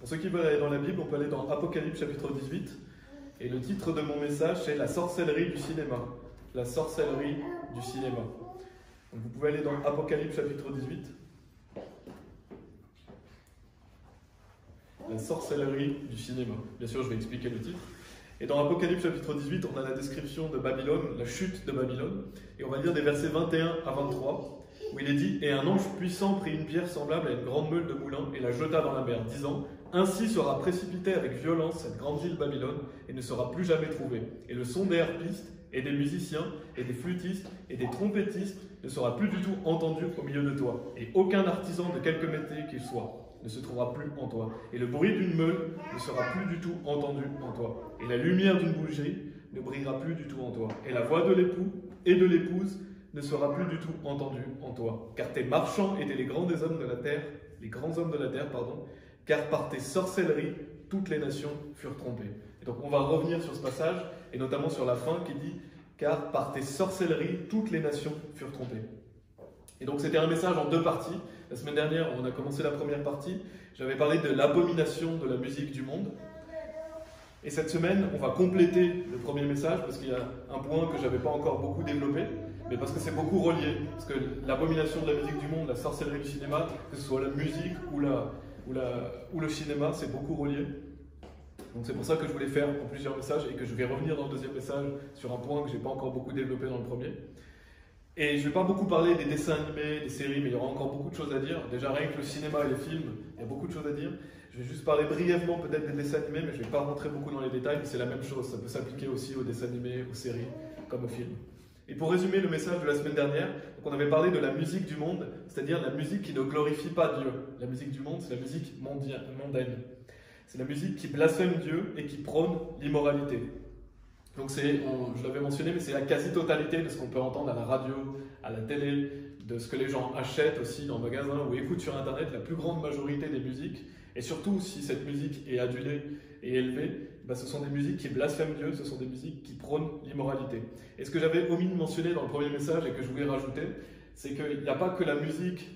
Pour ceux qui veulent aller dans la Bible, on peut aller dans Apocalypse chapitre 18. Et le titre de mon message, c'est La sorcellerie du cinéma. La sorcellerie du cinéma. Donc vous pouvez aller dans Apocalypse chapitre 18. La sorcellerie du cinéma. Bien sûr, je vais expliquer le titre. Et dans Apocalypse chapitre 18, on a la description de Babylone, la chute de Babylone. Et on va lire des versets 21 à 23, où il est dit « Et un ange puissant prit une pierre semblable à une grande meule de moulin et la jeta dans la mer, disant « Ainsi sera précipitée avec violence cette grande ville Babylone, et ne sera plus jamais trouvée. Et le son des harpistes, et des musiciens, et des flûtistes, et des trompettistes ne sera plus du tout entendu au milieu de toi. Et aucun artisan de quelque métier qu'il soit ne se trouvera plus en toi. Et le bruit d'une meule ne sera plus du tout entendu en toi. Et la lumière d'une bougie ne brillera plus du tout en toi. Et la voix de l'époux et de l'épouse ne sera plus du tout entendue en toi. Car tes marchands étaient les grands hommes de la terre, car par tes sorcelleries, toutes les nations furent trompées. Et donc on va revenir sur ce passage, et notamment sur la fin qui dit « Car par tes sorcelleries, toutes les nations furent trompées ». Et donc c'était un message en deux parties. La semaine dernière, on a commencé la première partie. J'avais parlé de l'abomination de la musique du monde. Et cette semaine, on va compléter le premier message parce qu'il y a un point que je n'avais pas encore beaucoup développé, mais parce que c'est beaucoup relié. Parce que l'abomination de la musique du monde, la sorcellerie du cinéma, que ce soit la musique ou le cinéma, c'est beaucoup relié. Donc c'est pour ça que je voulais faire en plusieurs messages et que je vais revenir dans le deuxième message sur un point que je n'ai pas encore beaucoup développé dans le premier. Et je ne vais pas beaucoup parler des dessins animés, des séries, mais il y aura encore beaucoup de choses à dire. Déjà, rien que le cinéma et les films, il y a beaucoup de choses à dire. Je vais juste parler brièvement peut-être des dessins animés, mais je ne vais pas rentrer beaucoup dans les détails, mais c'est la même chose. Ça peut s'appliquer aussi aux dessins animés, aux séries, comme aux films. Et pour résumer le message de la semaine dernière, donc on avait parlé de la musique du monde, c'est-à-dire la musique qui ne glorifie pas Dieu. La musique du monde, c'est la musique mondaine. C'est la musique qui blasphème Dieu et qui prône l'immoralité. Donc je l'avais mentionné, mais c'est la quasi-totalité de ce qu'on peut entendre à la radio, à la télé, de ce que les gens achètent aussi dans le magasin ou écoutent sur Internet, la plus grande majorité des musiques. Et surtout, si cette musique est adulée et élevée, ce sont des musiques qui blasphèment Dieu, ce sont des musiques qui prônent l'immoralité. Et ce que j'avais omis de mentionner dans le premier message et que je voulais rajouter, c'est qu'il n'y a pas que la musique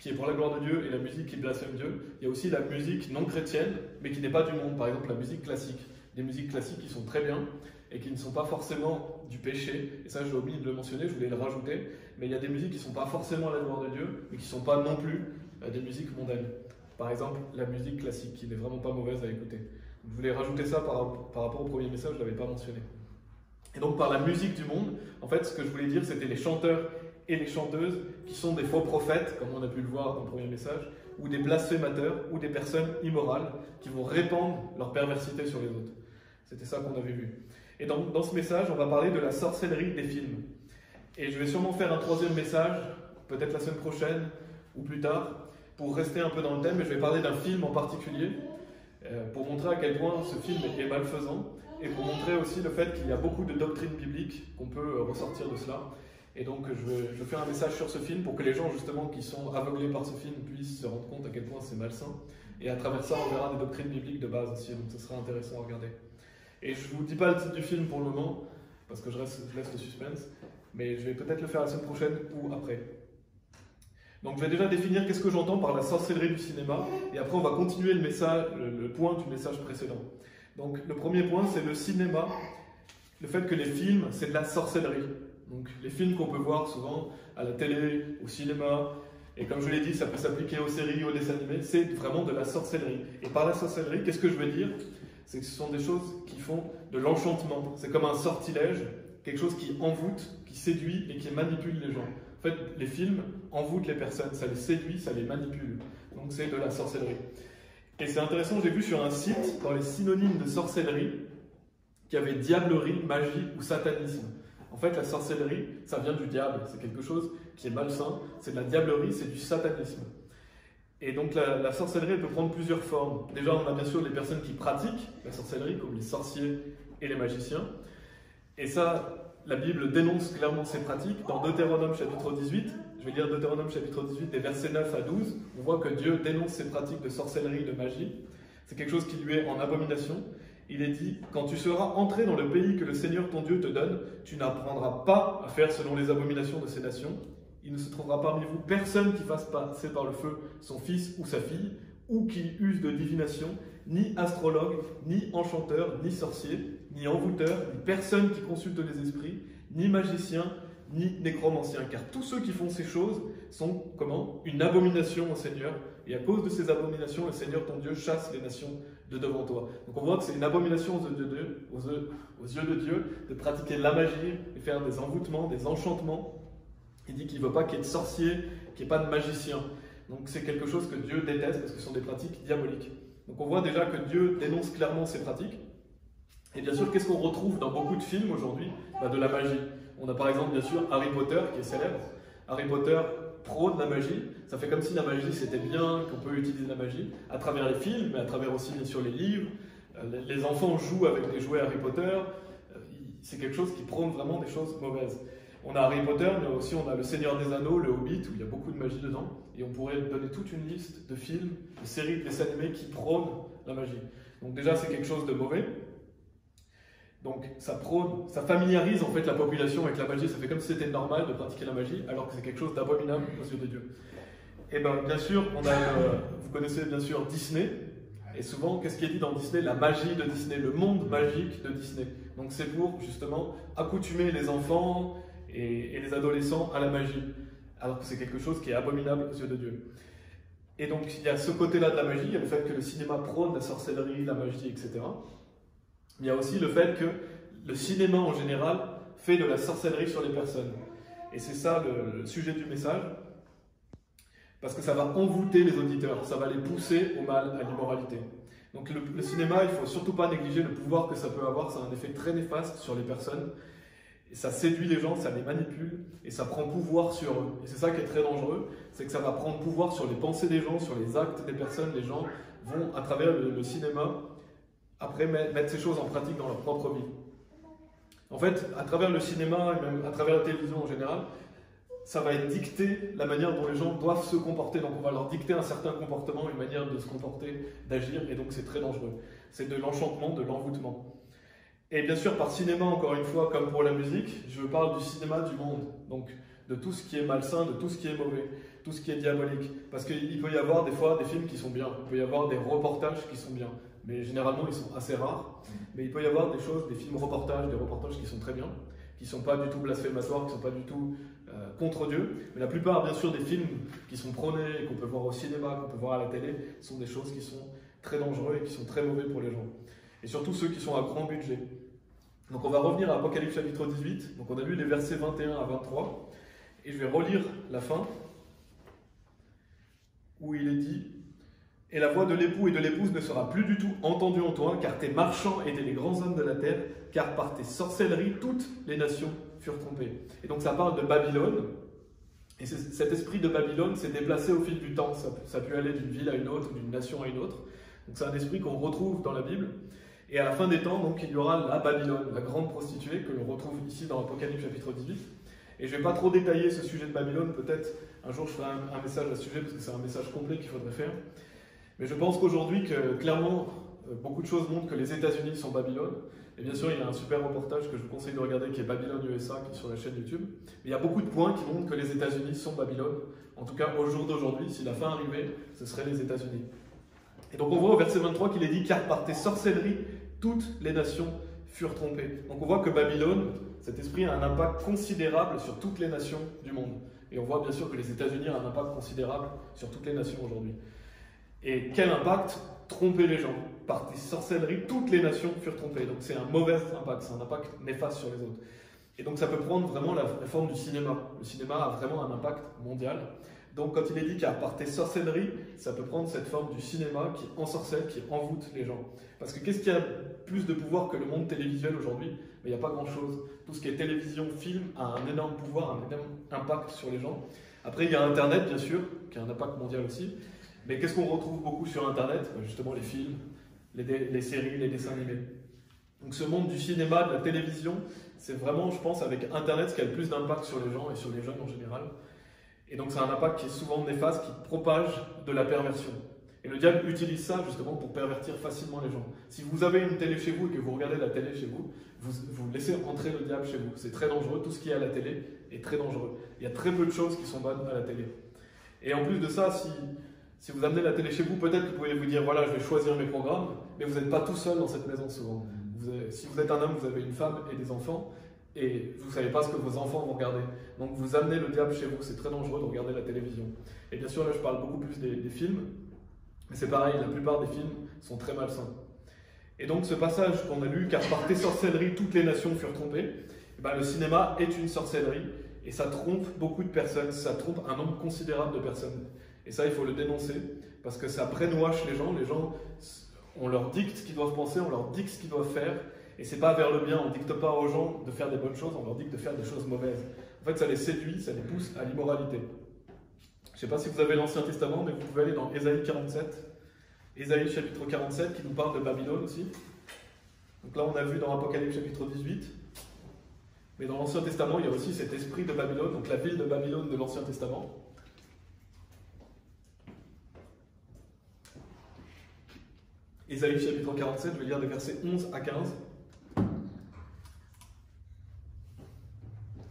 qui est pour la gloire de Dieu et la musique qui blasphème Dieu, il y a aussi la musique non chrétienne, mais qui n'est pas du monde, par exemple la musique classique. Des musiques classiques qui sont très bien, et qui ne sont pas forcément du péché, et ça j'ai omis de le mentionner, je voulais le rajouter, mais il y a des musiques qui ne sont pas forcément la gloire de Dieu, mais qui ne sont pas non plus des musiques mondaines. Par exemple, la musique classique, qui n'est vraiment pas mauvaise à écouter. Donc, je voulais rajouter ça par rapport au premier message, je ne l'avais pas mentionné. Et donc par la musique du monde, en fait ce que je voulais dire c'était les chanteurs et les chanteuses qui sont des faux prophètes, comme on a pu le voir dans le premier message, ou des blasphémateurs, ou des personnes immorales, qui vont répandre leur perversité sur les autres. C'était ça qu'on avait vu. Et dans ce message, on va parler de la sorcellerie des films. Et je vais sûrement faire un troisième message, peut-être la semaine prochaine ou plus tard, pour rester un peu dans le thème, mais je vais parler d'un film en particulier, pour montrer à quel point ce film est malfaisant, et pour montrer aussi le fait qu'il y a beaucoup de doctrines bibliques qu'on peut ressortir de cela. Et donc je vais faire un message sur ce film pour que les gens justement qui sont aveuglés par ce film puissent se rendre compte à quel point c'est malsain. Et à travers ça, on verra des doctrines bibliques de base aussi, donc ce sera intéressant à regarder. Et je ne vous dis pas le titre du film pour le moment, parce que je laisse le suspense, mais je vais peut-être le faire la semaine prochaine ou après. Donc je vais déjà définir qu'est-ce que j'entends par la sorcellerie du cinéma, et après on va continuer le point du message précédent. Donc le premier point, c'est le cinéma, le fait que les films, c'est de la sorcellerie. Donc les films qu'on peut voir souvent à la télé, au cinéma, et comme je l'ai dit, ça peut s'appliquer aux séries, aux dessins animés, c'est vraiment de la sorcellerie. Et par la sorcellerie, qu'est-ce que je veux dire ? C'est que ce sont des choses qui font de l'enchantement. C'est comme un sortilège, quelque chose qui envoûte, qui séduit et qui manipule les gens. En fait, les films envoûtent les personnes, ça les séduit, ça les manipule. Donc c'est de la sorcellerie. Et c'est intéressant, j'ai vu sur un site, dans les synonymes de sorcellerie, qu'il y avait diablerie, magie ou satanisme. En fait, la sorcellerie, ça vient du diable, c'est quelque chose qui est malsain, c'est de la diablerie, c'est du satanisme. Et donc la sorcellerie, elle peut prendre plusieurs formes. Déjà, on a bien sûr les personnes qui pratiquent la sorcellerie, comme les sorciers et les magiciens. Et ça, la Bible dénonce clairement ces pratiques. Dans Deutéronome chapitre 18, je vais lire Deutéronome chapitre 18, des versets 9 à 12, on voit que Dieu dénonce ces pratiques de sorcellerie, de magie. C'est quelque chose qui lui est en abomination. Il est dit, quand tu seras entré dans le pays que le Seigneur ton Dieu te donne, tu n'apprendras pas à faire selon les abominations de ces nations. Il ne se trouvera parmi vous personne qui fasse passer par le feu son fils ou sa fille, ou qui use de divination, ni astrologue, ni enchanteur, ni sorcier, ni envoûteur, ni personne qui consulte les esprits, ni magicien, ni nécromancien, car tous ceux qui font ces choses sont, comment? Une abomination au Seigneur, et à cause de ces abominations, le Seigneur ton Dieu chasse les nations de devant toi. Donc on voit que c'est une abomination aux yeux de Dieu de pratiquer la magie, de faire des envoûtements, des enchantements. Il dit qu'il ne veut pas qu'il y ait de sorciers, qu'il n'y ait pas de magiciens. Donc c'est quelque chose que Dieu déteste parce que ce sont des pratiques diaboliques. Donc on voit déjà que Dieu dénonce clairement ces pratiques. Et bien sûr, qu'est-ce qu'on retrouve dans beaucoup de films aujourd'hui? De la magie. On a par exemple bien sûr Harry Potter qui est célèbre. Harry Potter prône la magie. Ça fait comme si la magie c'était bien, qu'on peut utiliser la magie à travers les films, mais à travers aussi bien sûr les livres. Les enfants jouent avec des jouets Harry Potter. C'est quelque chose qui prône vraiment des choses mauvaises. On a Harry Potter, mais aussi on a Le Seigneur des Anneaux, le Hobbit, où il y a beaucoup de magie dedans. Et on pourrait donner toute une liste de films, de séries, de dessins animés qui prônent la magie. Donc déjà, c'est quelque chose de mauvais. Donc ça prône, ça familiarise en fait la population avec la magie. Ça fait comme si c'était normal de pratiquer la magie, alors que c'est quelque chose d'abominable aux yeux de Dieu. Et bien sûr, vous connaissez bien sûr Disney. Et souvent, qu'est-ce qui est dit dans Disney? La magie de Disney, le monde magique de Disney. Donc c'est pour justement accoutumer les enfants et les adolescents à la magie, alors que c'est quelque chose qui est abominable aux yeux de Dieu. Et donc il y a ce côté-là de la magie, il y a le fait que le cinéma prône la sorcellerie, la magie, etc. Mais il y a aussi le fait que le cinéma en général fait de la sorcellerie sur les personnes. Et c'est ça le sujet du message, parce que ça va envoûter les auditeurs, ça va les pousser au mal, à l'immoralité. Donc le cinéma, il ne faut surtout pas négliger le pouvoir que ça peut avoir, ça a un effet très néfaste sur les personnes. Et ça séduit les gens, ça les manipule, et ça prend pouvoir sur eux. Et c'est ça qui est très dangereux, c'est que ça va prendre pouvoir sur les pensées des gens, sur les actes des personnes. Les gens vont, à travers le cinéma, après mettre ces choses en pratique dans leur propre vie. En fait, à travers le cinéma, et même à travers la télévision en général, ça va dicter la manière dont les gens doivent se comporter. Donc on va leur dicter un certain comportement, une manière de se comporter, d'agir, et donc c'est très dangereux. C'est de l'enchantement, de l'envoûtement. Et bien sûr, par cinéma, encore une fois, comme pour la musique, je parle du cinéma du monde. Donc, de tout ce qui est malsain, de tout ce qui est mauvais, tout ce qui est diabolique. Parce qu'il peut y avoir des fois des films qui sont bien, il peut y avoir des reportages qui sont bien. Mais généralement, ils sont assez rares. Mais il peut y avoir des choses, des films reportages, des reportages qui sont très bien, qui ne sont pas du tout blasphématoires, qui ne sont pas du tout contre Dieu. Mais la plupart, bien sûr, des films qui sont prônés, qu'on peut voir au cinéma, qu'on peut voir à la télé, sont des choses qui sont très dangereuses et qui sont très mauvais pour les gens. Et surtout ceux qui sont à grand budget. Donc on va revenir à Apocalypse chapitre 18. Donc on a lu les versets 21 à 23. Et je vais relire la fin, où il est dit « Et la voix de l'époux et de l'épouse ne sera plus du tout entendue en toi, car tes marchands étaient les grands hommes de la terre, car par tes sorcelleries, toutes les nations furent trompées. » Et donc ça parle de Babylone. Et cet esprit de Babylone s'est déplacé au fil du temps. Ça a pu aller d'une ville à une autre, d'une nation à une autre. Donc c'est un esprit qu'on retrouve dans la Bible. Et à la fin des temps, donc, il y aura la Babylone, la grande prostituée, que l'on retrouve ici dans Apocalypse chapitre 18. Et je ne vais pas trop détailler ce sujet de Babylone, peut-être un jour je ferai un message à ce sujet, parce que c'est un message complet qu'il faudrait faire. Mais je pense qu'aujourd'hui, clairement, beaucoup de choses montrent que les États-Unis sont Babylone. Et bien sûr, il y a un super reportage que je vous conseille de regarder, qui est Babylone USA, qui est sur la chaîne YouTube. Mais il y a beaucoup de points qui montrent que les États-Unis sont Babylone. En tout cas, au jour d'aujourd'hui, si la fin arrivait, ce serait les États-Unis. Et donc on voit au verset 23 qu'il est dit « Car par tes sorcelleries, toutes les nations furent trompées. » Donc on voit que Babylone, cet esprit a un impact considérable sur toutes les nations du monde. Et on voit bien sûr que les États-Unis ont un impact considérable sur toutes les nations aujourd'hui. Et quel impact? Tromper les gens. Par tes sorcelleries, toutes les nations furent trompées. Donc c'est un mauvais impact, c'est un impact néfaste sur les autres. Et donc ça peut prendre vraiment la forme du cinéma. Le cinéma a vraiment un impact mondial. Donc quand il est dit qu'à par tes sorcelleries, ça peut prendre cette forme du cinéma qui ensorcelle, qui envoûte les gens. Parce que qu'est-ce qui a plus de pouvoir que le monde télévisuel aujourd'hui? Il n'y a pas grand-chose. Tout ce qui est télévision, film, a un énorme pouvoir, un énorme impact sur les gens. Après, il y a Internet, bien sûr, qui a un impact mondial aussi. Mais qu'est-ce qu'on retrouve beaucoup sur Internet? Justement les films, les séries, les dessins animés. Donc ce monde du cinéma, de la télévision, c'est vraiment, je pense, avec Internet, ce qui a le plus d'impact sur les gens et sur les jeunes en général. Et donc c'est un impact qui est souvent néfaste, qui propage de la perversion. Et le diable utilise ça justement pour pervertir facilement les gens. Si vous avez une télé chez vous et que vous regardez la télé chez vous, vous laissez entrer le diable chez vous. C'est très dangereux, tout ce qui est à la télé est très dangereux. Il y a très peu de choses qui sont bonnes à la télé. Et en plus de ça, Si vous amenez la télé chez vous, peut-être que vous pouvez vous dire, voilà, je vais choisir mes programmes, mais vous n'êtes pas tout seul dans cette maison souvent. Si vous êtes un homme, vous avez une femme et des enfants, et vous ne savez pas ce que vos enfants vont regarder. Donc vous amenez le diable chez vous, c'est très dangereux de regarder la télévision. Et bien sûr, là je parle beaucoup plus des films, mais c'est pareil, la plupart des films sont très malsains. Et donc ce passage qu'on a lu, car par tes sorcelleries toutes les nations furent trompées, eh ben, le cinéma est une sorcellerie, et ça trompe beaucoup de personnes, ça trompe un nombre considérable de personnes. Et ça, il faut le dénoncer, parce que ça brainwash les gens, on leur dicte ce qu'ils doivent penser, on leur dicte ce qu'ils doivent faire, et c'est pas vers le bien, on ne dicte pas aux gens de faire des bonnes choses, on leur dicte de faire des choses mauvaises. En fait, ça les séduit, ça les pousse à l'immoralité. Je ne sais pas si vous avez l'Ancien Testament, mais vous pouvez aller dans Ésaïe 47, Ésaïe chapitre 47, qui nous parle de Babylone aussi. Donc là, on a vu dans Apocalypse chapitre 18, mais dans l'Ancien Testament, il y a aussi cet esprit de Babylone, donc la ville de Babylone de l'Ancien Testament. Ésaïe chapitre 47, je vais lire des versets 11 à 15,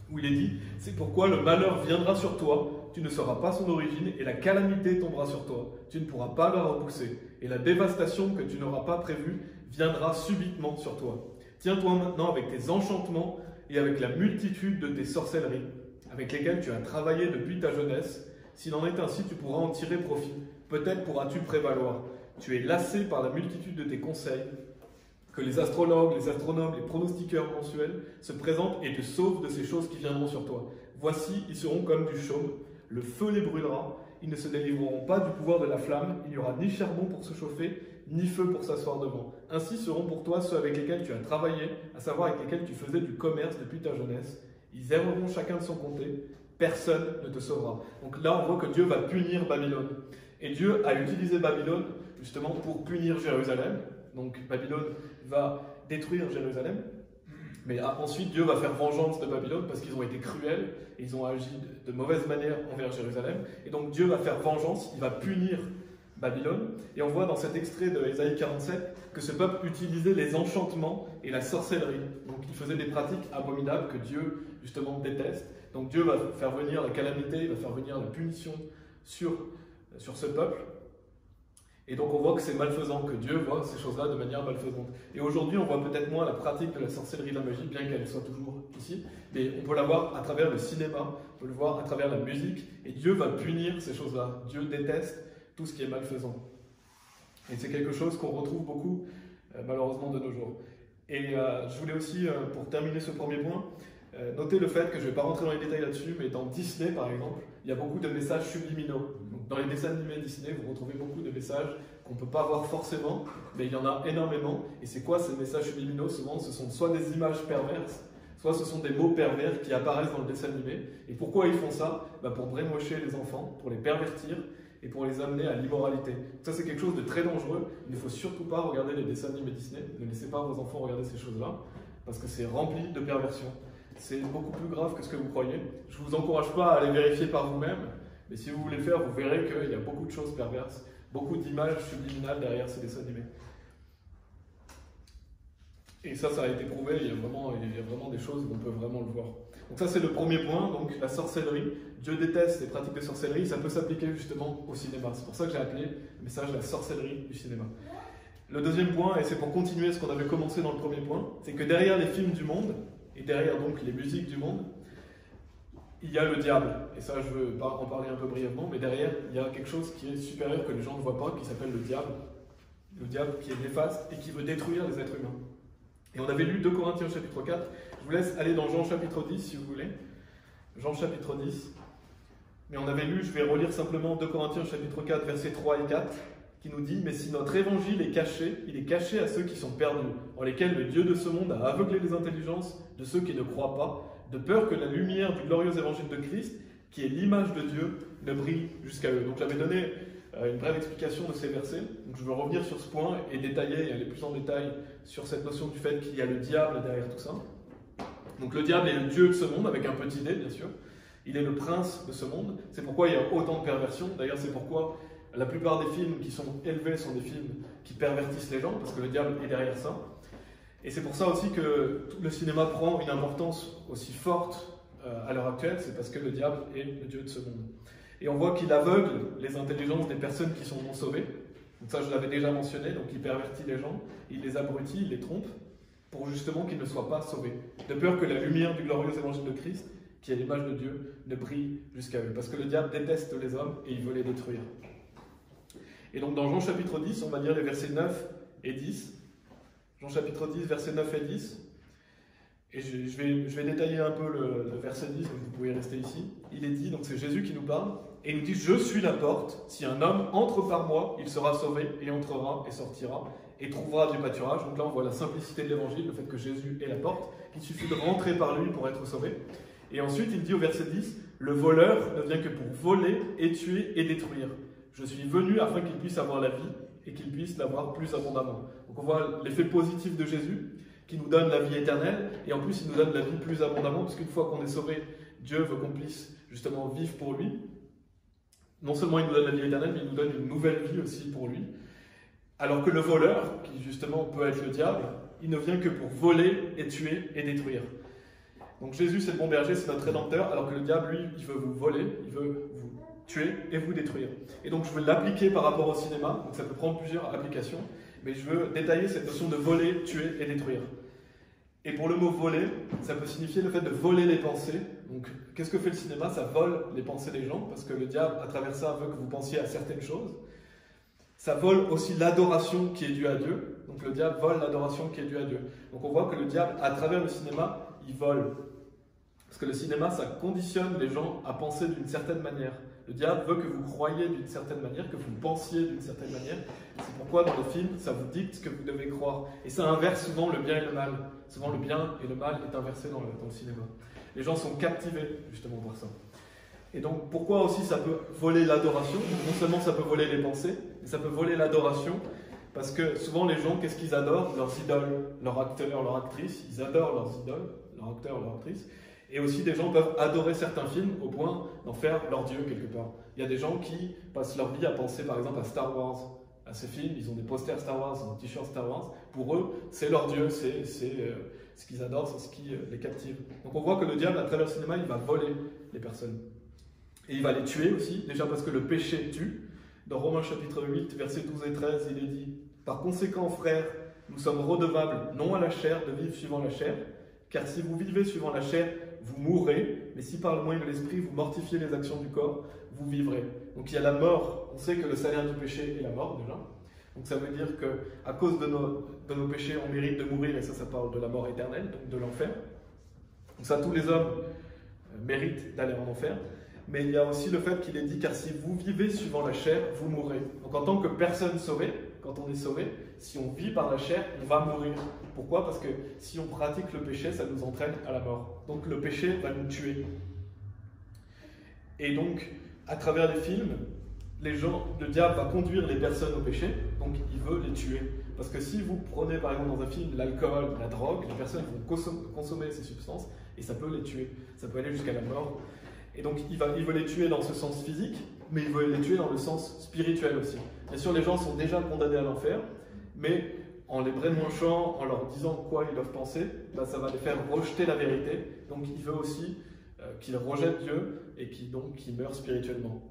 où il est dit « C'est pourquoi le malheur viendra sur toi, tu ne sauras pas son origine, et la calamité tombera sur toi, tu ne pourras pas la repousser, et la dévastation que tu n'auras pas prévue viendra subitement sur toi. Tiens-toi maintenant avec tes enchantements et avec la multitude de tes sorcelleries, avec lesquelles tu as travaillé depuis ta jeunesse. S'il en est ainsi, tu pourras en tirer profit. Peut-être pourras-tu prévaloir. Tu es lassé par la multitude de tes conseils, que les astrologues, les astronomes, les pronostiqueurs mensuels se présentent et te sauvent de ces choses qui viendront sur toi. Voici, ils seront comme du chaume, le feu les brûlera, ils ne se délivreront pas du pouvoir de la flamme, il n'y aura ni charbon pour se chauffer, ni feu pour s'asseoir devant. Ainsi seront pour toi ceux avec lesquels tu as travaillé, à savoir avec lesquels tu faisais du commerce depuis ta jeunesse. Ils erreront chacun de son côté, personne ne te sauvera. Donc là, on voit que Dieu va punir Babylone. Et Dieu a utilisé Babylone justement pour punir Jérusalem. Donc Babylone va détruire Jérusalem. Mais ensuite, Dieu va faire vengeance de Babylone parce qu'ils ont été cruels et ils ont agi de mauvaise manière envers Jérusalem. Et donc Dieu va faire vengeance, il va punir Babylone. Et on voit dans cet extrait de Ésaïe 47 que ce peuple utilisait les enchantements et la sorcellerie. Donc il faisait des pratiques abominables que Dieu justement déteste. Donc Dieu va faire venir la calamité, il va faire venir la punition sur ce peuple. Et donc on voit que c'est malfaisant, que Dieu voit ces choses-là de manière malfaisante. Et aujourd'hui, on voit peut-être moins la pratique de la sorcellerie et de la magie, bien qu'elle soit toujours ici, mais on peut la voir à travers le cinéma, on peut le voir à travers la musique, et Dieu va punir ces choses-là. Dieu déteste tout ce qui est malfaisant. Et c'est quelque chose qu'on retrouve beaucoup, malheureusement, de nos jours. Et je voulais aussi, pour terminer ce premier point, noter le fait que je ne vais pas rentrer dans les détails là-dessus, mais dans Disney, par exemple, il y a beaucoup de messages subliminaux. Donc, dans les dessins animés Disney, vous retrouvez beaucoup de messages qu'on ne peut pas voir forcément, mais il y en a énormément. Et c'est quoi ces messages subliminaux? Souvent, ce sont soit des images perverses, soit ce sont des mots pervers qui apparaissent dans le dessin animé. Et pourquoi ils font ça? Pour brainwasher les enfants, pour les pervertir et pour les amener à l'immoralité. Ça, c'est quelque chose de très dangereux. Il ne faut surtout pas regarder les dessins animés Disney. Ne laissez pas vos enfants regarder ces choses-là, parce que c'est rempli de perversion. C'est beaucoup plus grave que ce que vous croyez. Je ne vous encourage pas à aller vérifier par vous-même, mais si vous voulez le faire, vous verrez qu'il y a beaucoup de choses perverses, beaucoup d'images subliminales derrière ces dessins animés. Et ça a été prouvé, il y a vraiment des choses où on peut vraiment le voir. Donc ça, c'est le premier point, donc la sorcellerie. Dieu déteste les pratiques de sorcellerie, ça peut s'appliquer justement au cinéma. C'est pour ça que j'ai appelé le message la sorcellerie du cinéma. Le deuxième point, et c'est pour continuer ce qu'on avait commencé dans le premier point, c'est que derrière les films du monde, et derrière donc les musiques du monde, il y a le diable. Et ça, je veux en parler un peu brièvement, mais derrière, il y a quelque chose qui est supérieur que les gens ne voient pas, qui s'appelle le diable. Le diable qui est néfaste et qui veut détruire les êtres humains. Et on avait lu 2 Corinthiens chapitre 4. Je vous laisse aller dans Jean chapitre 10 si vous voulez. Jean chapitre 10. Mais on avait lu, je vais relire simplement 2 Corinthiens chapitre 4, versets 3 et 4, qui nous dit « Mais si notre évangile est caché, il est caché à ceux qui sont perdus, en lesquels le Dieu de ce monde a aveuglé les intelligences de ceux qui ne croient pas, de peur que la lumière du glorieux évangile de Christ, qui est l'image de Dieu, ne brille jusqu'à eux. » Donc j'avais donné une brève explication de ces versets. Donc je veux revenir sur ce point et détailler et aller plus en détail sur cette notion du fait qu'il y a le diable derrière tout ça. Donc le diable est le Dieu de ce monde, avec un petit d bien sûr. Il est le prince de ce monde. C'est pourquoi il y a autant de perversions. D'ailleurs, c'est pourquoi la plupart des films qui sont élevés sont des films qui pervertissent les gens, parce que le diable est derrière ça. Et c'est pour ça aussi que le cinéma prend une importance aussi forte à l'heure actuelle, c'est parce que le diable est le Dieu de ce monde. Et on voit qu'il aveugle les intelligences des personnes qui sont non sauvées. Donc ça, je l'avais déjà mentionné, donc il pervertit les gens, il les abrutit, il les trompe, pour justement qu'ils ne soient pas sauvés. De peur que la lumière du glorieux évangile de Christ, qui est l'image de Dieu, ne brille jusqu'à eux. Parce que le diable déteste les hommes et il veut les détruire. Et donc dans Jean chapitre 10, on va lire les versets 9 et 10. Jean chapitre 10, versets 9 et 10. Et je vais détailler un peu le verset 10, donc vous pouvez rester ici. Il est dit, donc c'est Jésus qui nous parle, et il nous dit « Je suis la porte, si un homme entre par moi, il sera sauvé, et entrera et sortira, et trouvera du pâturage. » Donc là on voit la simplicité de l'évangile, le fait que Jésus est la porte, qu'il suffit de rentrer par lui pour être sauvé. Et ensuite il dit au verset 10 « Le voleur ne vient que pour voler, et tuer, et détruire. Je suis venu afin qu'il puisse avoir la vie, et qu'il puisse l'avoir plus abondamment. » Donc on voit l'effet positif de Jésus, qui nous donne la vie éternelle, et en plus il nous donne la vie plus abondamment, parce qu'une fois qu'on est sauvé, Dieu veut qu'on puisse justement vivre pour lui. Non seulement il nous donne la vie éternelle, mais il nous donne une nouvelle vie aussi pour lui. Alors que le voleur, qui justement peut être le diable, il ne vient que pour voler et tuer et détruire. Donc Jésus c'est le bon berger, c'est notre rédempteur, alors que le diable, lui, il veut vous voler, il veut vous tuer et vous détruire. Et donc je veux l'appliquer par rapport au cinéma, donc ça peut prendre plusieurs applications, mais je veux détailler cette notion de voler, tuer et détruire. Et pour le mot voler, ça peut signifier le fait de voler les pensées. Donc, qu'est-ce que fait le cinéma? Ça vole les pensées des gens, parce que le diable, à travers ça, veut que vous pensiez à certaines choses. Ça vole aussi l'adoration qui est due à Dieu. Donc, le diable vole l'adoration qui est due à Dieu. Donc, on voit que le diable, à travers le cinéma, il vole. Parce que le cinéma, ça conditionne les gens à penser d'une certaine manière. Le diable veut que vous croyiez d'une certaine manière, que vous pensiez d'une certaine manière. C'est pourquoi dans les films, ça vous dicte ce que vous devez croire. Et ça inverse souvent le bien et le mal. Souvent le bien et le mal est inversé dans le cinéma. Les gens sont captivés justement par ça. Et donc pourquoi aussi ça peut voler l'adoration? Non seulement ça peut voler les pensées, mais ça peut voler l'adoration. Parce que souvent les gens, qu'est-ce qu'ils adorent? Leurs idoles, leur acteur, leur actrice. Ils adorent leurs idoles, leur acteur, leur actrice. Et aussi, des gens peuvent adorer certains films au point d'en faire leur Dieu quelque part. Il y a des gens qui passent leur vie à penser par exemple à Star Wars, à ces films, ils ont des posters Star Wars, des t-shirts Star Wars. Pour eux, c'est leur Dieu, c'est ce qu'ils adorent, c'est ce qui les captive. Donc on voit que le diable, à travers le cinéma, il va voler les personnes. Et il va les tuer aussi, déjà parce que le péché tue. Dans Romains chapitre 8, versets 12 et 13, il est dit « Par conséquent, frères, nous sommes redevables, non à la chair, de vivre suivant la chair, car si vous vivez suivant la chair, vous mourrez, mais si par le moyen de l'esprit vous mortifiez les actions du corps, vous vivrez. » Donc il y a la mort, on sait que le salaire du péché est la mort déjà. Donc ça veut dire qu'à cause de nos péchés, on mérite de mourir, et ça parle de la mort éternelle, donc de l'enfer. Donc ça, tous les hommes méritent d'aller en enfer. Mais il y a aussi le fait qu'il est dit, car si vous vivez suivant la chair, vous mourrez. Donc en tant que personne sauvée, quand on est sauvé, si on vit par la chair, on va mourir. Pourquoi? Parce que si on pratique le péché, ça nous entraîne à la mort. Donc le péché va nous tuer. Et donc, à travers les films, le diable va conduire les personnes au péché, donc il veut les tuer. Parce que si vous prenez par exemple dans un film l'alcool, la drogue, les personnes vont consommer ces substances et ça peut les tuer. Ça peut aller jusqu'à la mort. Et donc il veut les tuer dans ce sens physique, mais il veut les tuer dans le sens spirituel aussi. Bien sûr, les gens sont déjà condamnés à l'enfer, mais en les brainwashant, en leur disant quoi ils doivent penser, ça va les faire rejeter la vérité. Donc il veut aussi qu'ils rejettent Dieu et qu'ils meurent spirituellement.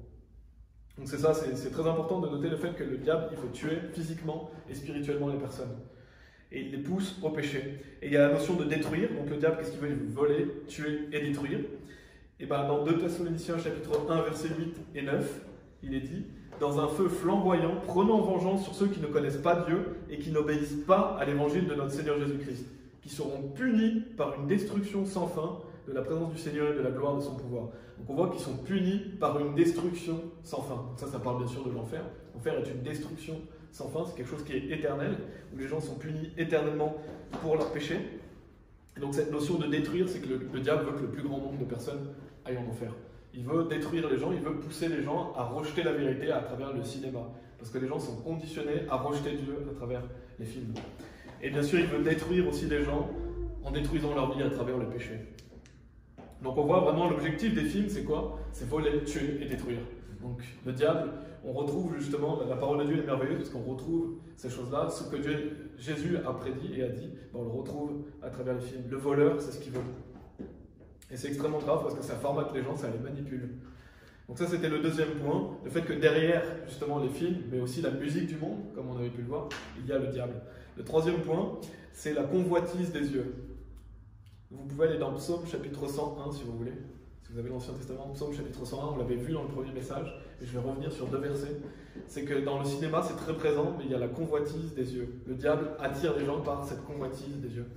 Donc c'est ça, c'est très important de noter le fait que le diable, il veut tuer physiquement et spirituellement les personnes. Et il les pousse au péché. Et il y a la notion de détruire. Donc le diable, qu'est-ce qu'il veut? Il veut voler, tuer et détruire. Et bien dans 2 Thessaloniciens chapitre 1, versets 8 et 9, il est dit « Dans un feu flamboyant, prenant vengeance sur ceux qui ne connaissent pas Dieu et qui n'obéissent pas à l'évangile de notre Seigneur Jésus-Christ, qui seront punis par une destruction sans fin de la présence du Seigneur et de la gloire de son pouvoir. » Donc on voit qu'ils sont punis par une destruction sans fin. Donc ça parle bien sûr de l'enfer. L'enfer est une destruction sans fin, c'est quelque chose qui est éternel, où les gens sont punis éternellement pour leurs péchés. Et donc cette notion de détruire, c'est que le diable veut que le plus grand nombre de personnes aillent en enfer. Il veut détruire les gens, il veut pousser les gens à rejeter la vérité à travers le cinéma. Parce que les gens sont conditionnés à rejeter Dieu à travers les films. Et bien sûr, il veut détruire aussi les gens en détruisant leur vie à travers le péché. Donc on voit vraiment l'objectif des films, c'est quoi? C'est voler, tuer et détruire. Donc le diable, on retrouve justement, la parole de Dieu est merveilleuse parce qu'on retrouve ces choses-là, ce que Jésus a prédit et a dit, on le retrouve à travers les films. Le voleur, c'est ce qu'il veut. Et c'est extrêmement grave parce que ça formate les gens, ça les manipule. Donc ça, c'était le deuxième point, le fait que derrière, justement, les films, mais aussi la musique du monde, comme on avait pu le voir, il y a le diable. Le troisième point, c'est la convoitise des yeux. Vous pouvez aller dans Psaume chapitre 101, si vous voulez. Si vous avez l'Ancien Testament, Psaume chapitre 101, on l'avait vu dans le premier message, et je vais revenir sur 2 versets. C'est que dans le cinéma, c'est très présent, mais il y a la convoitise des yeux. Le diable attire les gens par cette convoitise des yeux.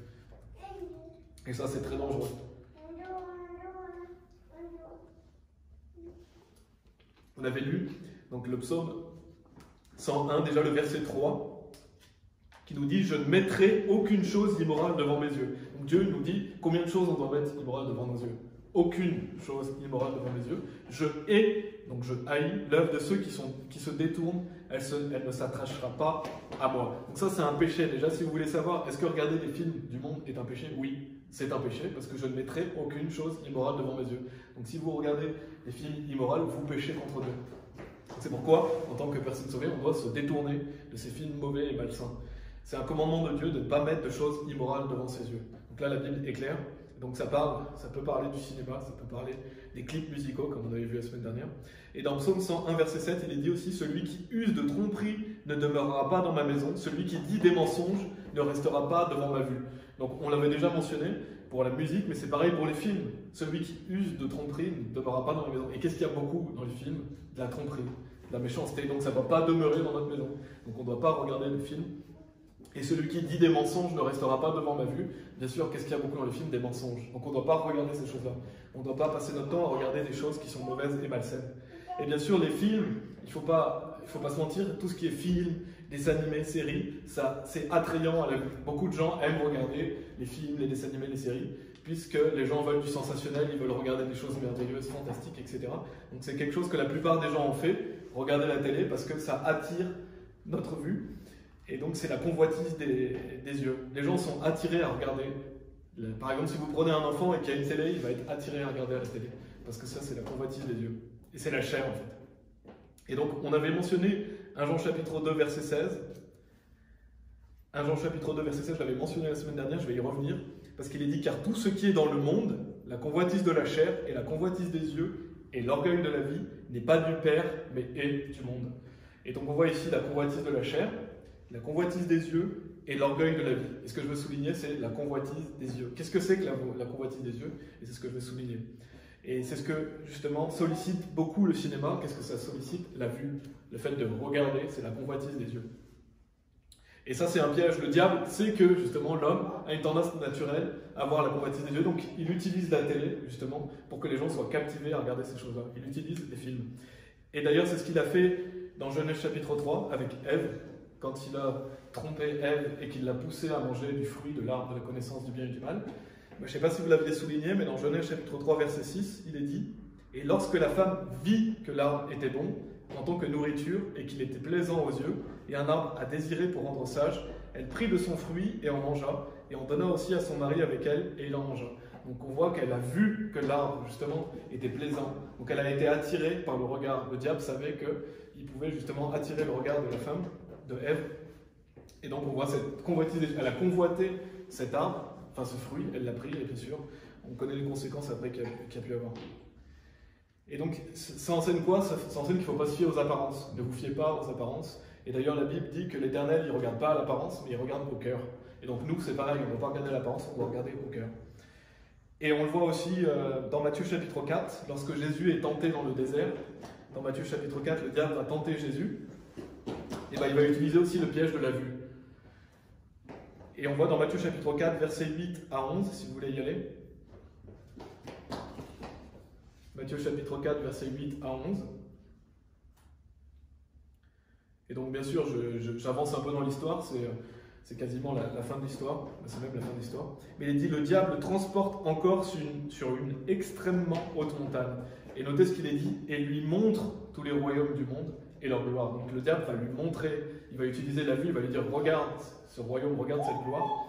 Et ça, c'est très dangereux. On avait lu donc le psaume 101, déjà le verset 3, qui nous dit « Je ne mettrai aucune chose immorale devant mes yeux ». Donc Dieu nous dit combien de choses on doit mettre immorales devant nos yeux. Aucune chose immorale devant mes yeux. Je hais, donc je haïs l'œuvre de ceux qui se détournent, elle ne s'attachera pas à moi. Donc ça, c'est un péché. Déjà, si vous voulez savoir, est-ce que regarder des films du monde est un péché? Oui, c'est un péché, parce que je ne mettrai aucune chose immorale devant mes yeux. Donc si vous regardez des films immoraux, vous péchez contre Dieu. C'est pourquoi, en tant que personne sauvée, on doit se détourner de ces films mauvais et malsains. C'est un commandement de Dieu de ne pas mettre de choses immorales devant ses yeux. Donc là, la Bible est claire. Donc ça peut parler du cinéma, ça peut parler des clips musicaux, comme on avait vu la semaine dernière. Et dans Psaume 101, verset 7, il est dit aussi « Celui qui use de tromperie ne demeurera pas dans ma maison, celui qui dit des mensonges ne restera pas devant ma vue. » Donc on l'avait déjà mentionné pour la musique, mais c'est pareil pour les films. Celui qui use de tromperie ne demeurera pas dans ma maison. Et qu'est-ce qu'il y a beaucoup dans les films? De la tromperie, de la méchanceté. Donc ça ne va pas demeurer dans notre maison. Donc on ne doit pas regarder le film. Et celui qui dit des mensonges ne restera pas devant ma vue. Bien sûr, qu'est-ce qu'il y a beaucoup dans les films? Des mensonges. Donc on ne doit pas regarder ces choses-là. On ne doit pas passer notre temps à regarder des choses qui sont mauvaises et malsaines. Et bien sûr, les films, il ne faut pas se mentir, tout ce qui est film, dessins animés, séries, ça, c'est attrayant à la vue. Beaucoup de gens aiment regarder les films, les dessins animés, les séries, puisque les gens veulent du sensationnel, ils veulent regarder des choses merveilleuses, fantastiques, etc. Donc c'est quelque chose que la plupart des gens ont fait, regarder la télé, parce que ça attire notre vue. Et donc c'est la convoitise des yeux. Les gens sont attirés à regarder. Par exemple, si vous prenez un enfant et qu'il y a une télé, il va être attiré à regarder à la télé. Parce que ça, c'est la convoitise des yeux. Et c'est la chair, en fait. Et donc, on avait mentionné 1 Jean chapitre 2, verset 16. 1 Jean chapitre 2, verset 16, je l'avais mentionné la semaine dernière, je vais y revenir. Parce qu'il est dit, car tout ce qui est dans le monde, la convoitise de la chair et la convoitise des yeux et l'orgueil de la vie, n'est pas du Père, mais est du monde. Et donc, on voit ici la convoitise de la chair, la convoitise des yeux et l'orgueil de la vie. Et ce que je veux souligner, c'est la convoitise des yeux. Qu'est-ce que c'est que la convoitise des yeux? Et c'est ce que je veux souligner. Et c'est ce que, justement, sollicite beaucoup le cinéma. Qu'est-ce que ça sollicite? La vue. Le fait de regarder, c'est la convoitise des yeux. Et ça, c'est un piège. Le diable sait que, justement, l'homme a une tendance naturelle à avoir la convoitise des yeux. Donc, il utilise la télé, justement, pour que les gens soient captivés à regarder ces choses-là. Il utilise les films. Et d'ailleurs, c'est ce qu'il a fait dans Genèse chapitre 3 avec Ève, quand il a trompé Ève et qu'il l'a poussée à manger du fruit de l'arbre de la connaissance du bien et du mal. Je ne sais pas si vous l'aviez souligné, mais dans Genèse chapitre 3, verset 6, il est dit « Et lorsque la femme vit que l'arbre était bon, en tant que nourriture, et qu'il était plaisant aux yeux, et un arbre à désirer pour rendre sage, elle prit de son fruit et en mangea, et en donna aussi à son mari avec elle, et il en mangea. » Donc on voit qu'elle a vu que l'arbre, justement, était plaisant. Donc elle a été attirée par le regard. Le diable savait qu'il pouvait justement attirer le regard de la femme, de Ève. Et donc on voit cette convoitise, elle a convoité cet arbre, enfin ce fruit, elle l'a pris, et bien sûr, on connaît les conséquences après qu'il y a pu avoir. Et donc ça enseigne quoi? Ça enseigne qu'il ne faut pas se fier aux apparences. Ne vous fiez pas aux apparences. Et d'ailleurs la Bible dit que l'Éternel, il ne regarde pas à l'apparence, mais il regarde au cœur. Et donc nous, c'est pareil, on ne doit pas regarder à l'apparence, on doit regarder au cœur. Et on le voit aussi dans Matthieu chapitre 4, lorsque Jésus est tenté dans le désert. Dans Matthieu chapitre 4, le diable va tenter Jésus. Et il va utiliser aussi le piège de la vue. Et on voit dans Matthieu chapitre 4, versets 8 à 11, si vous voulez y aller. Matthieu chapitre 4, versets 8 à 11. Et donc bien sûr, j'avance un peu dans l'histoire, c'est quasiment la fin de l'histoire, c'est même la fin de l'histoire. Mais il est dit, le diable transporte encore sur une extrêmement haute montagne. Et notez ce qu'il est dit, et lui montre tous les royaumes du monde et leur gloire. Donc le diable va lui montrer, il va utiliser la vue, il va lui dire, regarde ce royaume, regarde cette gloire.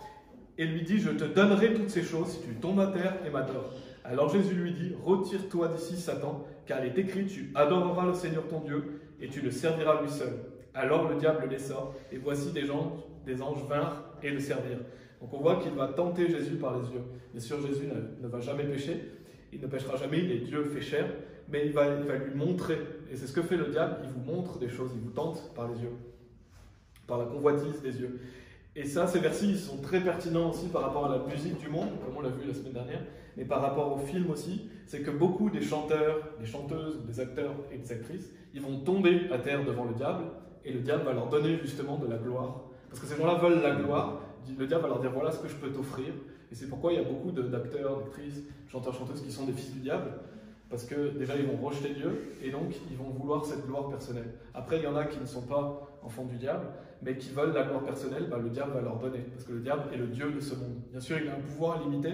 Et lui dit, je te donnerai toutes ces choses si tu tombes à terre et m'adores. Alors Jésus lui dit, retire-toi d'ici Satan, car il est écrit, tu adoreras le Seigneur ton Dieu et tu le serviras lui seul. Alors le diable le laissa, et voici des anges vinrent et le servirent. Donc on voit qu'il va tenter Jésus par les yeux. Bien sûr, Jésus ne va jamais pécher, il ne péchera jamais, il est Dieu fait chair. mais il va lui montrer. Et c'est ce que fait le diable, il vous montre des choses, il vous tente par les yeux, par la convoitise des yeux. Et ça, ces versets, ils sont très pertinents aussi par rapport à la musique du monde, comme on l'a vu la semaine dernière, mais par rapport au film aussi, c'est que beaucoup des chanteurs, des chanteuses, des acteurs et des actrices, ils vont tomber à terre devant le diable, et le diable va leur donner justement de la gloire. Parce que ces gens-là veulent la gloire, le diable va leur dire voilà ce que je peux t'offrir. Et c'est pourquoi il y a beaucoup d'acteurs, d'actrices, chanteurs, chanteuses qui sont des fils du diable, parce que déjà ils vont rejeter Dieu, et donc ils vont vouloir cette gloire personnelle. Après, il y en a qui ne sont pas enfants du diable, mais qui veulent la gloire personnelle, le diable va leur donner, parce que le diable est le Dieu de ce monde. Bien sûr, il a un pouvoir limité,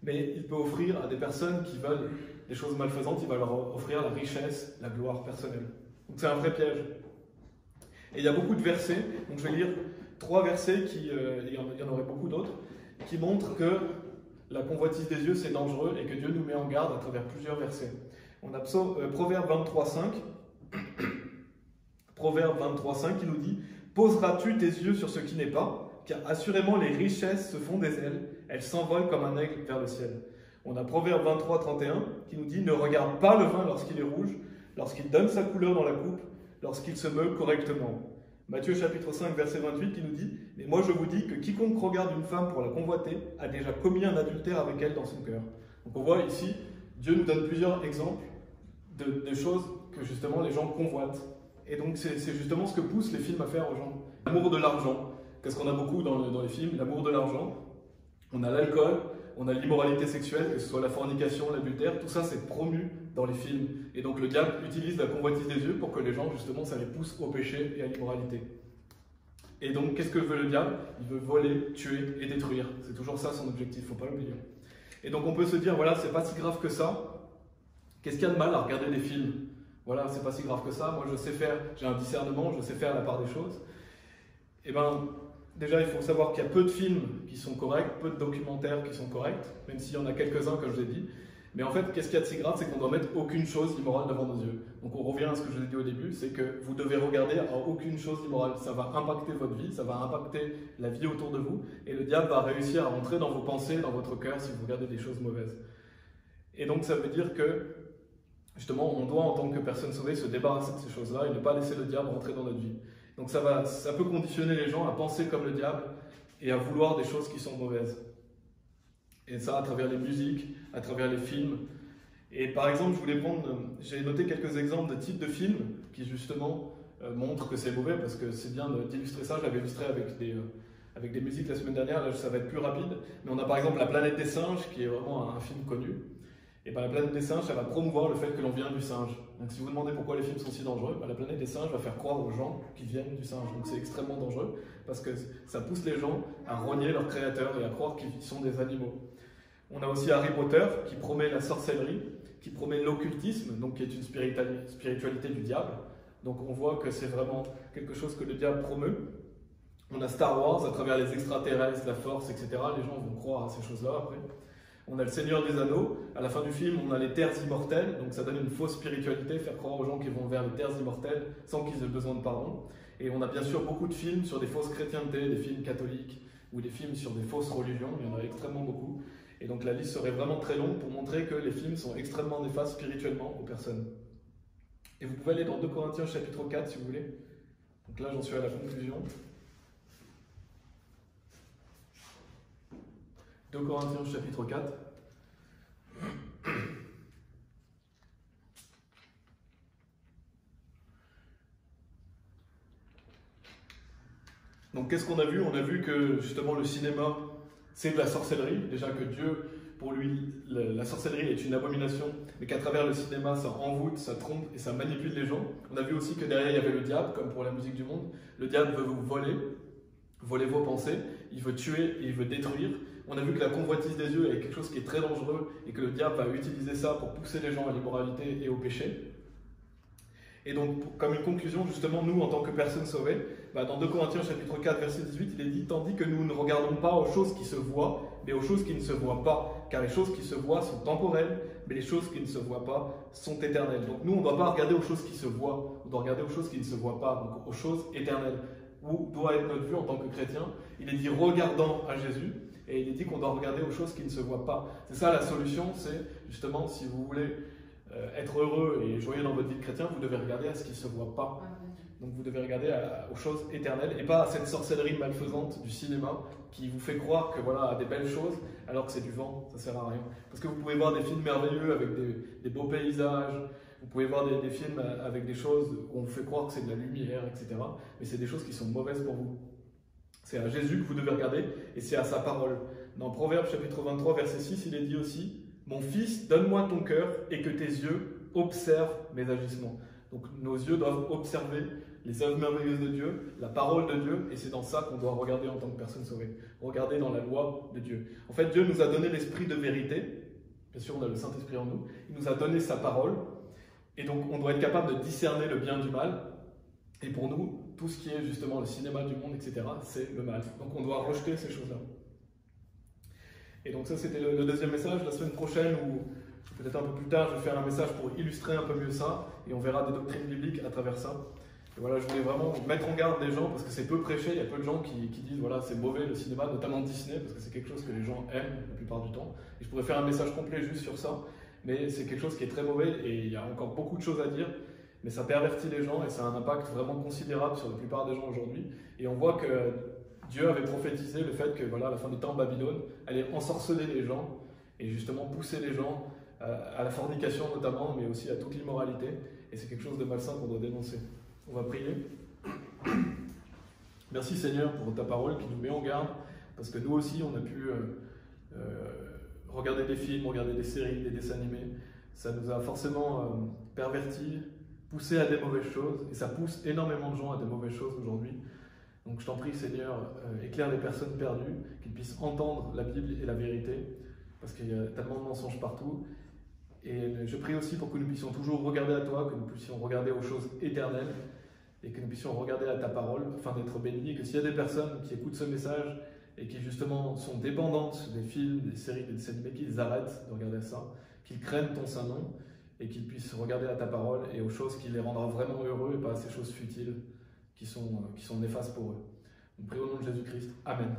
mais il peut offrir à des personnes qui veulent des choses malfaisantes, il va leur offrir la richesse, la gloire personnelle. Donc c'est un vrai piège. Et il y a beaucoup de versets, donc je vais lire 3 versets, il y en aurait beaucoup d'autres, qui montrent que la convoitise des yeux c'est dangereux et que Dieu nous met en garde à travers plusieurs versets. On a Proverbe 23,5, Proverbe 23,5 qui nous dit « Poseras-tu tes yeux sur ce qui n'est pas, car assurément les richesses se font des ailes, elles s'envolent comme un aigle vers le ciel. » On a Proverbe 23,31 qui nous dit « Ne regarde pas le vin lorsqu'il est rouge, lorsqu'il donne sa couleur dans la coupe, lorsqu'il se meut correctement. » Matthieu chapitre 5 verset 28 qui nous dit « Mais moi je vous dis que quiconque regarde une femme pour la convoiter a déjà commis un adultère avec elle dans son cœur. » Donc on voit ici, Dieu nous donne plusieurs exemples de choses que justement les gens convoitent. Et donc c'est justement ce que poussent les films à faire aux gens. L'amour de l'argent, qu'est-ce qu'on a beaucoup dans les films? L'amour de l'argent. On a l'alcool, on a l'immoralité sexuelle, que ce soit la fornication, l'adultère, tout ça c'est promu dans les films. Et donc le diable utilise la convoitise des yeux pour que les gens, justement, ça les pousse au péché et à l'immoralité. Et donc qu'est-ce que veut le diable? Il veut voler, tuer et détruire. C'est toujours ça son objectif, il ne faut pas l'oublier. Et donc on peut se dire, voilà, c'est pas si grave que ça. Qu'est-ce qu'il y a de mal à regarder des films? Voilà, c'est pas si grave que ça. Moi je sais faire, j'ai un discernement, je sais faire la part des choses. Et bien, déjà, il faut savoir qu'il y a peu de films qui sont corrects, peu de documentaires qui sont corrects, même s'il y en a quelques-uns, comme je l'ai dit. Mais en fait, qu'est-ce qu'il y a de si grave? C'est qu'on doit mettre aucune chose immorale devant nos yeux. Donc on revient à ce que je vous ai dit au début, c'est que vous devez regarder à aucune chose immorale. Ça va impacter votre vie, ça va impacter la vie autour de vous, et le diable va réussir à rentrer dans vos pensées, dans votre cœur, si vous regardez des choses mauvaises. Et donc ça veut dire que, justement, on doit, en tant que personne sauvée, se débarrasser de ces choses-là et ne pas laisser le diable rentrer dans notre vie. Donc ça peut conditionner les gens à penser comme le diable et à vouloir des choses qui sont mauvaises. Et ça à travers les musiques, à travers les films. Et par exemple, j'ai noté quelques exemples de types de films qui justement montrent que c'est mauvais, parce que c'est bien d'illustrer ça. Je l'avais illustré avec des musiques la semaine dernière, là ça va être plus rapide. Mais on a par exemple La Planète des Singes, qui est vraiment un film connu. Et bien, La Planète des Singes, ça va promouvoir le fait que l'on vient du singe. Donc si vous demandez pourquoi les films sont si dangereux, La Planète des Singes va faire croire aux gens qu'ils viennent du singe. Donc c'est extrêmement dangereux, parce que ça pousse les gens à renier leur créateur et à croire qu'ils sont des animaux. On a aussi Harry Potter, qui promet la sorcellerie, qui promet l'occultisme, donc qui est une spiritualité du diable. Donc on voit que c'est vraiment quelque chose que le diable promeut. On a Star Wars, à travers les extraterrestres, la force, etc. Les gens vont croire à ces choses-là après. On a le Seigneur des Anneaux, à la fin du film on a les terres immortelles, donc ça donne une fausse spiritualité, faire croire aux gens qu'ils vont vers les terres immortelles sans qu'ils aient besoin de pardon. Et on a bien sûr beaucoup de films sur des fausses chrétientés, des films catholiques, ou des films sur des fausses religions, il y en a extrêmement beaucoup. Et donc la liste serait vraiment très longue pour montrer que les films sont extrêmement néfastes spirituellement aux personnes. Et vous pouvez aller dans 2 Corinthiens chapitre 4 si vous voulez. Donc là j'en suis à la conclusion. 2 Corinthiens chapitre 4. Donc qu'est-ce qu'on a vu? On a vu que justement le cinéma, c'est de la sorcellerie. Déjà que Dieu, pour lui, la sorcellerie est une abomination, mais qu'à travers le cinéma, ça envoûte, ça trompe et ça manipule les gens. On a vu aussi que derrière, il y avait le diable, comme pour la musique du monde. Le diable veut vous voler vos pensées, il veut tuer et il veut détruire. On a vu que la convoitise des yeux est quelque chose qui est très dangereux et que le diable va utiliser ça pour pousser les gens à l'immoralité et au péché. Et donc, comme une conclusion, justement, nous, en tant que personnes sauvées, dans 2 Corinthiens chapitre 4, verset 18, il est dit « Tandis que nous ne regardons pas aux choses qui se voient, mais aux choses qui ne se voient pas. Car les choses qui se voient sont temporelles, mais les choses qui ne se voient pas sont éternelles. » Donc nous, on ne doit pas regarder aux choses qui se voient, on doit regarder aux choses qui ne se voient pas, donc aux choses éternelles. Où doit être notre vue en tant que chrétien? Il est dit « regardant à Jésus », et il est dit qu'on doit regarder aux choses qui ne se voient pas. C'est ça la solution, c'est justement, si vous voulez être heureux et joyeux dans votre vie de chrétien, vous devez regarder à ce qui ne se voit pas. Donc vous devez regarder aux choses éternelles et pas à cette sorcellerie malfaisante du cinéma qui vous fait croire que voilà, à des belles choses alors que c'est du vent, ça sert à rien. Parce que vous pouvez voir des films merveilleux avec des beaux paysages, vous pouvez voir des films avec des choses où on vous fait croire que c'est de la lumière, etc. Mais c'est des choses qui sont mauvaises pour vous. C'est à Jésus que vous devez regarder et c'est à sa parole. Dans Proverbes chapitre 23, verset 6, il est dit aussi « Mon fils, donne-moi ton cœur et que tes yeux observent mes agissements. » Donc nos yeux doivent observer les œuvres merveilleuses de Dieu, la parole de Dieu, et c'est dans ça qu'on doit regarder en tant que personne sauvée. Regarder dans la loi de Dieu. En fait, Dieu nous a donné l'esprit de vérité. Bien sûr, on a le Saint-Esprit en nous. Il nous a donné sa parole. Et donc, on doit être capable de discerner le bien du mal. Et pour nous, tout ce qui est justement le cinéma du monde, etc., c'est le mal. Donc, on doit rejeter ces choses-là. Et donc, ça, c'était le deuxième message. La semaine prochaine, ou peut-être un peu plus tard, je vais faire un message pour illustrer un peu mieux ça. Et on verra des doctrines bibliques à travers ça. Et voilà, je voulais vraiment mettre en garde les gens parce que c'est peu prêché. Il y a peu de gens qui disent voilà, c'est mauvais le cinéma, notamment Disney, parce que c'est quelque chose que les gens aiment la plupart du temps. Et je pourrais faire un message complet juste sur ça, mais c'est quelque chose qui est très mauvais et il y a encore beaucoup de choses à dire. Mais ça pervertit les gens et ça a un impact vraiment considérable sur la plupart des gens aujourd'hui. Et on voit que Dieu avait prophétisé le fait que voilà, à la fin des temps, Babylone allait ensorceler les gens et justement pousser les gens à la fornication notamment, mais aussi à toute l'immoralité. Et c'est quelque chose de malsain qu'on doit dénoncer. On va prier. Merci Seigneur pour ta parole qui nous met en garde, parce que nous aussi on a pu regarder des films, regarder des séries, des dessins animés. Ça nous a forcément pervertis, poussé à des mauvaises choses, et ça pousse énormément de gens à des mauvaises choses aujourd'hui. Donc je t'en prie Seigneur, éclaire les personnes perdues, qu'ils puissent entendre la Bible et la vérité, parce qu'il y a tellement de mensonges partout. Et je prie aussi pour que nous puissions toujours regarder à toi, que nous puissions regarder aux choses éternelles, et que nous puissions regarder à ta parole afin d'être bénis, et que s'il y a des personnes qui écoutent ce message et qui justement sont dépendantes des films, des séries, des dessins animés, qu'ils arrêtent de regarder ça, qu'ils craignent ton saint nom, et qu'ils puissent regarder à ta parole et aux choses qui les rendra vraiment heureux, et pas à ces choses futiles qui sont néfastes pour eux. Nous prions au nom de Jésus-Christ. Amen.